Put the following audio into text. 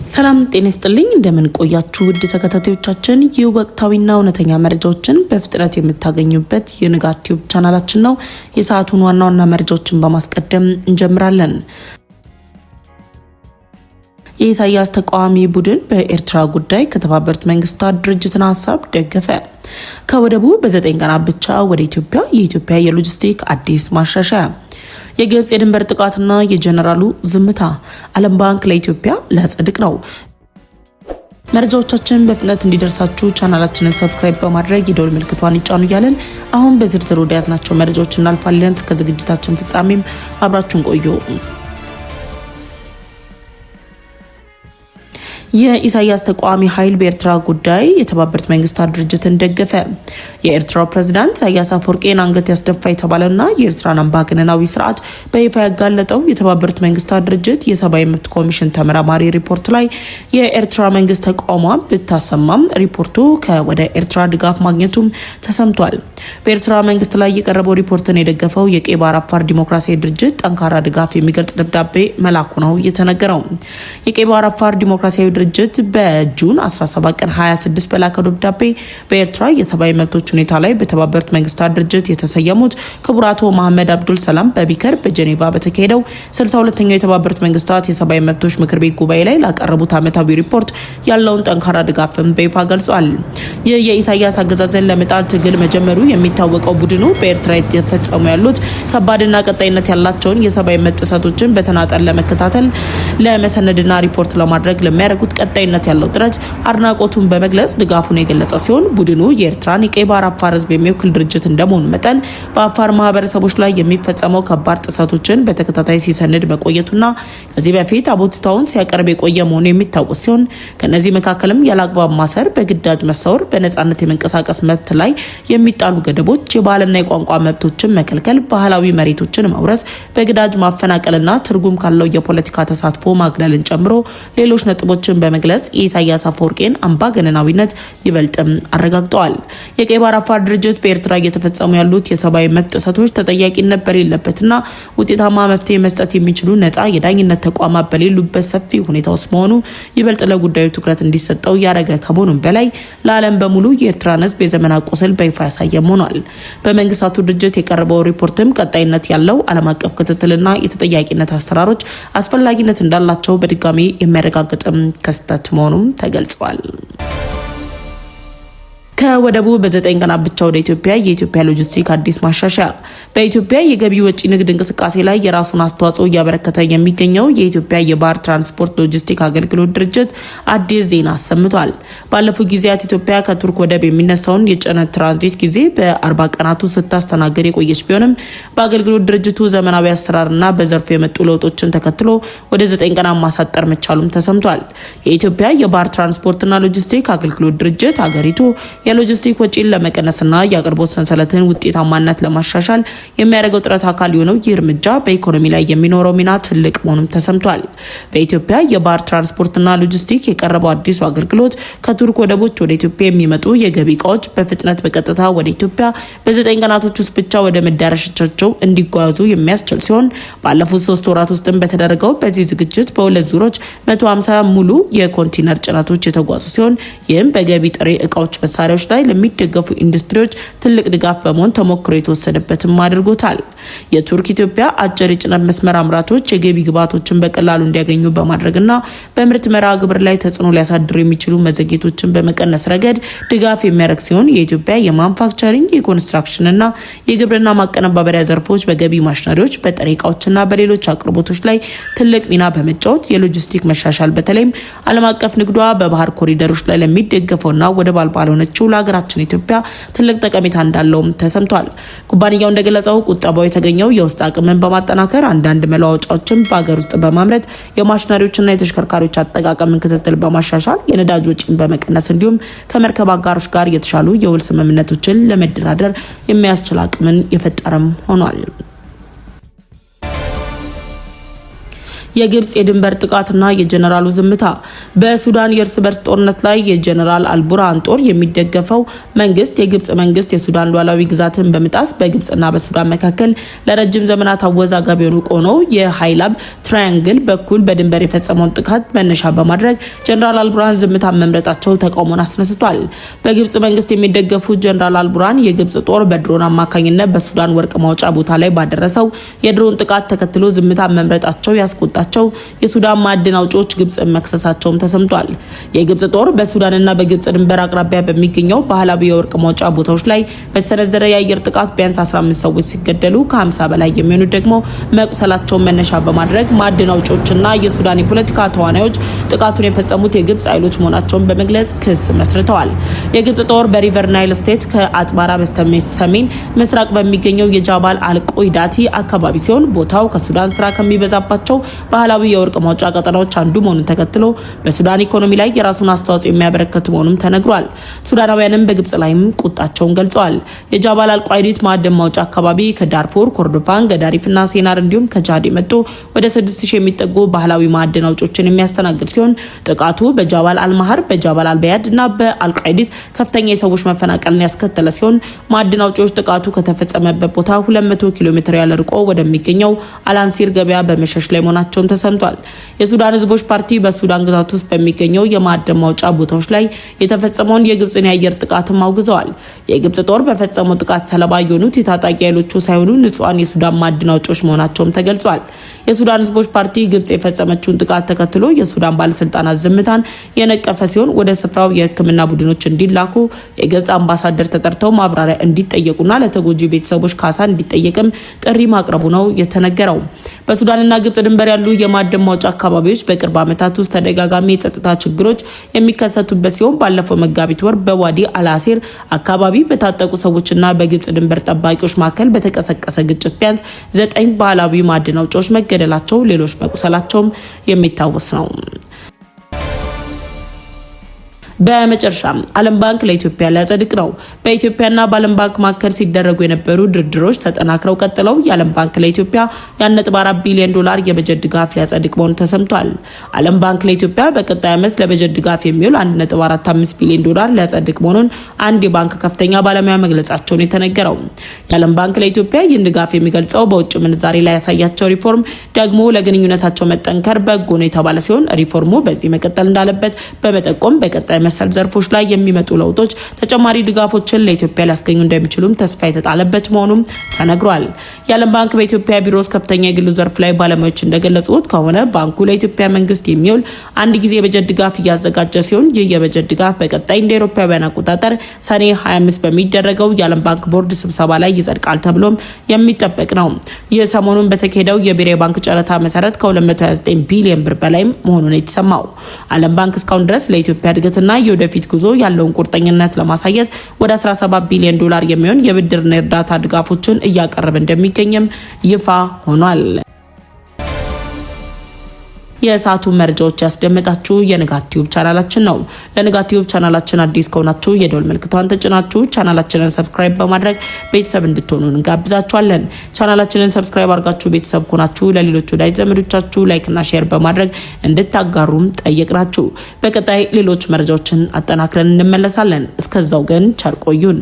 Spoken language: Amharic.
ሰላም ጤና ይስጥልኝ እንደምን ቆያችሁ ውድ ተከታታዮቻችን የወቅታዊና እውነተኛ መረጃዎችን በፍጥነት የምታገኙበት የንጋት ዩቲዩብ ቻናላችን ነው። የሰዓቱን ዋና መረጃዎችን በማስቀደም እንጀምራለን። የኢሳያስ ተቃዋሚ ቡድን በኤርትራ ጉዳይ ከተባበሩት መንግስታት ድርጅትን ሀሳብ ደገፈ። ከወደቡ በ9 ቀናት ብቻ ወደ የኢትዮጵያ የሎጂስቲክ አዲስ ማሻሻያ፣ የግብጽ የድንበር ጥቃትና የጀነራሉ ዝምታ፣ ዓለም ባንክ ለኢትዮጵያ ለጽድቅ ነው። መረጃዎቻችን በፍጥነት እንዲደርሳችሁ ቻናላችንን ሰብስክራይብ በማድረግ የደወል ምልክቷን ይጫኑ እያለን አሁን በዝርዝር ወደ ያዝናቸው መረጃዎች እናልፋለን። እስከ ዝግጅታችን ፍጻሜም አብራችሁን ቆዩ። የኢሳያስ ተቃዋሚ ኃይል በኤርትራ ጉዳይ የተባበሩት መንግስታት ድርጅትን ደገፈ። የኤርትራው ፕሬዝዳንት ኢሳያስ አፈወርቂን አንገት ያስደፋ የተባለና የኤርትራን አምባገነናዊ ስርዓት በይፋ ያጋለጠው የተባበሩት መንግስታት ድርጅት የሰብአዊ መብት ኮሚሽን ተመራማሪ ሪፖርት ላይ የኤርትራ መንግስት ተቃውሞ ብታሰማም ሪፖርቱ ከወደ ኤርትራ ድጋፍ ማግኘቱም ተሰምቷል። በኤርትራ መንግስት ላይ የቀረበው ሪፖርትን የደገፈው የቀይ ባህር አፋር ዲሞክራሲያዊ ድርጅት ጠንካራ ድጋፍ የሚገልጽ ደብዳቤ መላኩ ነው የተነገረው። የቀይ ባህር አፋር ዲሞክራሲያዊ ድርጅት በጁን 17 ቀን 26 በላከው ደብዳቤ በኤርትራ የሰብአዊ መብቶች ሁኔታ ላይ በተባበሩት መንግስታት ድርጅት የተሰየሙት ክቡር አቶ መሐመድ አብዱል ሰላም በቢከር በጄኔቫ በተካሄደው 62ኛው የተባበሩት መንግስታት የሰብአዊ መብቶች ምክር ቤት ጉባኤ ላይ ላቀረቡት ዓመታዊ ሪፖርት ያለውን ጠንካራ ድጋፍም በይፋ ገልጿል። ይህ የኢሳያስ አገዛዝን ለመጣል ትግል መጀመሩ የሚታወቀው ቡድኑ በኤርትራ የተፈጸሙ ያሉት ከባድና ቀጣይነት ያላቸውን የሰብአዊ መብት ጥሰቶችን በተናጠል ለመከታተል ለመሰነድና ሪፖርት ለማድረግ ለሚያደርጉት ቀጣይነት ያለው ጥረት አድናቆቱን በመግለጽ ድጋፉን የገለጸ ሲሆን ቡድኑ የኤርትራን የቀይ ባህር አፋር ህዝብ የሚወክል ድርጅት እንደመሆኑ መጠን በአፋር ማህበረሰቦች ላይ የሚፈጸመው ከባድ ጥሰቶችን በተከታታይ ሲሰንድ መቆየቱና ከዚህ በፊት አቤቱታውን ሲያቀርብ የቆየ መሆኑ የሚታወስ ሲሆን ከነዚህ መካከልም ያለአግባብ ማሰር፣ በግዳጅ መሰወር፣ በነጻነት የመንቀሳቀስ መብት ላይ የሚጣሉ ገደቦች፣ የባህልና የቋንቋ መብቶችን መከልከል፣ ባህላዊ መሬቶችን መውረስ፣ በግዳጅ ማፈናቀልና ትርጉም ካለው የፖለቲካ ተሳትፎ ማግለልን ጨምሮ ሌሎች ነጥቦችን በመግለጽ የኢሳያስ አፈወርቂን አምባገነናዊነት ይበልጥም አረጋግጠዋል። የቀይ ባህር አፋር ድርጅት በኤርትራ እየተፈጸሙ ያሉት የሰብአዊ መብት ጥሰቶች ተጠያቂነት በሌለበትና ውጤታማ መፍትሄ መስጠት የሚችሉ ነጻ የዳኝነት ተቋማት በሌሉበት ሰፊ ሁኔታ ውስጥ መሆኑ ይበልጥ ለጉዳዩ ትኩረት እንዲሰጠው ያደረገ ከመሆኑም በላይ ለዓለም በሙሉ የኤርትራን ህዝብ የዘመናት ቁስል በይፋ ያሳየም ሆኗል። በመንግስታቱ ድርጅት የቀረበው ሪፖርትም ቀጣይነት ያለው ዓለም አቀፍ ክትትልና የተጠያቂነት አሰራሮች አስፈላጊነት እንዳላቸው በድጋሚ የሚያረጋግጥም ክስተት መሆኑም ተገልጿል። ከወደቡ በ9 ቀናት ብቻ ወደ የኢትዮጵያ ሎጂስቲክ አዲስ ማሻሻያ። በኢትዮጵያ የገቢ ወጪ ንግድ እንቅስቃሴ ላይ የራሱን አስተዋጽኦ እያበረከተ የሚገኘው የኢትዮጵያ የባህር ትራንስፖርት ሎጂስቲክ አገልግሎት ድርጅት አዲስ ዜና አሰምቷል። ባለፉት ጊዜያት ኢትዮጵያ ከቱርክ ወደብ የሚነሳውን የጭነት ትራንዚት ጊዜ በ40 ቀናቱ ስታስተናገድ የቆየች ቢሆንም በአገልግሎት ድርጅቱ ዘመናዊ አሰራርና በዘርፉ የመጡ ለውጦችን ተከትሎ ወደ 9 ቀናት ማሳጠር መቻሉም ተሰምቷል። የኢትዮጵያ የባህር ትራንስፖርትና ሎጂስቲክ አገልግሎት ድርጅት አገሪቱ የሎጂስቲክ ወጪን ለመቀነስና የአቅርቦት ሰንሰለትን ውጤታማነት ለማሻሻል የሚያደርገው ጥረት አካል የሆነው ይህ እርምጃ በኢኮኖሚ ላይ የሚኖረው ሚና ትልቅ መሆኑም ተሰምቷል። በኢትዮጵያ የባህር ትራንስፖርትና ሎጂስቲክ የቀረበው አዲሱ አገልግሎት ከቱርክ ወደቦች ወደ ኢትዮጵያ የሚመጡ የገቢ እቃዎች በፍጥነት በቀጥታ ወደ ኢትዮጵያ በ9 ቀናቶች ውስጥ ብቻ ወደ መዳረሻቸው እንዲጓዙ የሚያስችል ሲሆን ባለፉት 3 ወራት ውስጥም በተደረገው በዚህ ዝግጅት በሁለት ዙሮች 150 ሙሉ የኮንቴነር ጭነቶች የተጓዙ ሲሆን ይህም በገቢ ጥሬ እቃዎች መሳሪያዎች ላይ ለሚደገፉ ኢንዱስትሪዎች ትልቅ ድጋፍ በመሆን ተሞክሮ የተወሰደበትም አድርጎታል። የቱርክ ኢትዮጵያ አጭር የጭነት መስመር አምራቾች የገቢ ግብዓቶችን በቀላሉ እንዲያገኙ በማድረግና በምርት መርሃ ግብር ላይ ተጽዕኖ ሊያሳድሩ የሚችሉ መዘግየቶችን በመቀነስ ረገድ ድጋፍ የሚያደርግ ሲሆን የኢትዮጵያ የማኑፋክቸሪንግ፣ የኮንስትራክሽንና የግብርና ማቀነባበሪያ ዘርፎች በገቢ ማሽነሪዎች፣ በጥሬ እቃዎችና በሌሎች አቅርቦቶች ላይ ትልቅ ሚና በመጫወት የሎጂስቲክ መሻሻል በተለይም ዓለም አቀፍ ንግዷ በባህር ኮሪደሮች ላይ ለሚደገፈውና ወደብ አልባ ለሆነችው ለሀገራችን ኢትዮጵያ ትልቅ ጠቀሜታ እንዳለውም ተሰምቷል። ኩባንያው እንደገለጸው ቁጠባው የተገኘው የውስጥ አቅምን በማጠናከር አንዳንድ መለዋወጫዎችን በሀገር ውስጥ በማምረት የማሽነሪዎችና የተሽከርካሪዎች አጠቃቀምን ክትትል በማሻሻል የነዳጅ ወጪን በመቀነስ እንዲሁም ከመርከብ አጋሮች ጋር የተሻሉ የውል ስምምነቶችን ለመደራደር የሚያስችል አቅምን የፈጠረም ሆኗል። የግብጽ የድንበር ጥቃትና የጀነራሉ ዝምታ። በሱዳን የእርስ በርስ ጦርነት ላይ የጀነራል አልቡርሃን ጦር የሚደገፈው መንግስት የግብጽ መንግስት የሱዳን ሉዓላዊ ግዛትን በመጣስ በግብጽና በሱዳን መካከል ለረጅም ዘመናት አወዛጋቢ ሆኖ ቆኖ የሃይላብ ትራያንግል በኩል በድንበር የፈጸመውን ጥቃት መነሻ በማድረግ ጀነራል አልቡርሃን ዝምታ መምረጣቸው ተቃውሞን አስነስቷል። በግብጽ መንግስት የሚደገፉት ጀነራል አልቡርሃን የግብጽ ጦር በድሮን አማካኝነት በሱዳን ወርቅ ማውጫ ቦታ ላይ ባደረሰው የድሮን ጥቃት ተከትሎ ዝምታ መምረጣቸው ያስቆጣቸው የሱዳን ማዕድን አውጪዎች ግብጽን መክሰሳቸውም ተሰምቷል። የግብጽ ጦር በሱዳንና በግብጽ ድንበር አቅራቢያ በሚገኘው ባህላዊ የወርቅ ማውጫ ቦታዎች ላይ በተሰነዘረ የአየር ጥቃት ቢያንስ 15 ሰዎች ሲገደሉ ከ50 በላይ የሚሆኑት ደግሞ መቁሰላቸውን መነሻ በማድረግ ማዕድን አውጪዎችና የሱዳን የፖለቲካ ተዋናዮች ጥቃቱን የፈጸሙት የግብጽ ኃይሎች መሆናቸውን በመግለጽ ክስ መስርተዋል። የግብጽ ጦር በሪቨር ናይል ስቴት ከአጥባራ በስተሰሜን ምስራቅ በሚገኘው የጃባል አልቆይዳቲ አካባቢ ሲሆን ቦታው ከሱዳን ስራ ከሚበዛባቸው ባህላዊ የወርቅ ማውጫ ቀጠናዎች አንዱ መሆኑን ተከትሎ በሱዳን ኢኮኖሚ ላይ የራሱን አስተዋጽኦ የሚያበረክት መሆኑም ተነግሯል። ሱዳናውያንም በግብጽ ላይም ቁጣቸውን ገልጸዋል። የጃባል አልቆይዳቲ ማዕድን ማውጫ አካባቢ ከዳርፉር፣ ኮርዶፋን፣ ገዳሪፍና ሴናር እንዲሁም ከቻድ የመጡ ወደ 6000 የሚጠጉ ባህላዊ ማዕድን አውጪዎችን የሚያስተናግድ ሲሆን ጥቃቱ በጃባል አልማህር፣ በጃባል አልበያድ እና በአልቆይዳቲ ከፍተኛ የሰዎች መፈናቀልን ያስከተለ ሲሆን ማዕድን አውጪዎች ጥቃቱ ከተፈጸመበት ቦታ 200 ኪሎ ሜትር ያለ ርቆ ወደሚገኘው አላንሲር ገበያ በመሸሽ ላይ መሆናቸውን ተሰምቷል። የሱዳን ህዝቦች ፓርቲ በሱዳን ግዛት ውስጥ በሚገኘው የማዕድን ማውጫ ቦታዎች ላይ የተፈጸመውን የግብጽን የአየር ጥቃትም አውግዘዋል። የግብጽ ጦር በፈጸመው ጥቃት ሰለባ የሆኑት የታጣቂ ኃይሎቹ ሳይሆኑ ንጹሃን የሱዳን ማዕድን አውጪዎች መሆናቸውም ተገልጿል። የሱዳን ህዝቦች ፓርቲ ግብጽ የፈጸመችውን ጥቃት ተከትሎ የሱዳን ባለስልጣናት ዝምታን የነቀፈ ሲሆን ወደ ስፍራው የህክምና ቡድኖች እንዲላኩ የግብጽ አምባሳደር ተጠርተው ማብራሪያ እንዲጠየቁና ለተጎጂ ቤተሰቦች ካሳ እንዲጠየቅም ጥሪ ማቅረቡ ነው የተነገረው። በሱዳንና ግብጽ ድንበር ያሉ የማዕድን ማውጫ አካባቢዎች በቅርብ ዓመታት ውስጥ ተደጋጋሚ የጸጥታ ችግሮች የሚከሰቱበት ሲሆን ባለፈው መጋቢት ወር በዋዲ አልአሲር አካባቢ በታጠቁ ሰዎችና በግብጽ ድንበር ጠባቂዎች መካከል በተቀሰቀሰ ግጭት ቢያንስ 9 ባህላዊ ማዕድን አውጪዎች መገደላቸው፣ ሌሎች መቁሰላቸውም የሚታወስ ነው። በመጨረሻም ዓለም ባንክ ለኢትዮጵያ ሊያጸድቅ ነው። በኢትዮጵያና በዓለም ባንክ መካከል ሲደረጉ የነበሩ ድርድሮች ተጠናክረው ቀጥለው የዓለም ባንክ ለኢትዮጵያ $1.4 ቢሊዮን የበጀት ድጋፍ ሊያጸድቅ መሆኑ ተሰምቷል። ዓለም ባንክ ለኢትዮጵያ በቀጣይ ዓመት ለበጀት ድጋፍ የሚውል $1.45 ቢሊዮን ሊያጸድቅ መሆኑን አንድ የባንክ ከፍተኛ ባለሙያ መግለጻቸውን የተነገረው የዓለም ባንክ ለኢትዮጵያ ይህን ድጋፍ የሚገልጸው በውጭ ምንዛሬ ላይ ያሳያቸው ሪፎርም ደግሞ ለግንኙነታቸው መጠንከር በጎ ነው የተባለ ሲሆን ሪፎርሙ በዚህ መቀጠል እንዳለበት በመጠቆም በቀጣይ መሰል ዘርፎች ላይ የሚመጡ ለውጦች ተጨማሪ ድጋፎችን ለኢትዮጵያ ሊያስገኙ እንደሚችሉም ተስፋ የተጣለበት መሆኑም ተነግሯል። የዓለም ባንክ በኢትዮጵያ ቢሮስ ከፍተኛ የግሉ ዘርፍ ላይ ባለሙያዎች እንደገለጹት ከሆነ ባንኩ ለኢትዮጵያ መንግስት የሚውል አንድ ጊዜ የበጀት ድጋፍ እያዘጋጀ ሲሆን ይህ የበጀት ድጋፍ በቀጣይ እንደ አውሮፓውያን አቆጣጠር ሰኔ 25 በሚደረገው የዓለም ባንክ ቦርድ ስብሰባ ላይ ይጸድቃል ተብሎም የሚጠበቅ ነው። ይህ ሰሞኑን በተካሄደው የብሔራዊ ባንክ ጨረታ መሰረት ከ229 ቢሊዮን ብር በላይ መሆኑን የተሰማው ዓለም ባንክ እስካሁን ድረስ ለኢትዮጵያ እድገትና የወደፊት ጉዞ ያለውን ቁርጠኝነት ለማሳየት ወደ $17 ቢሊዮን የሚሆን የብድርና እርዳታ ድጋፎችን እያቀረበ እንደሚገኝም ይፋ ሆኗል። የሰዓቱ መረጃዎች ያስደመጣችሁ የንጋት ቲዩብ ቻናላችን ነው። ለንጋት ቲዩብ ቻናላችን አዲስ ከሆናችሁ የደወል ምልክቷን ተጭናችሁ ቻናላችንን ሰብስክራይብ በማድረግ ቤተሰብ እንድትሆኑ እንጋብዛችኋለን። ቻናላችንን ሰብስክራይብ አድርጋችሁ ቤተሰብ ከሆናችሁ ለሌሎች ወዳጅ ዘመዶቻችሁ ላይክና ሼር በማድረግ እንድታጋሩም ጠየቅናችሁ። በቀጣይ ሌሎች መረጃዎችን አጠናክረን እንመለሳለን። እስከዛው ግን ቸር ቆዩን።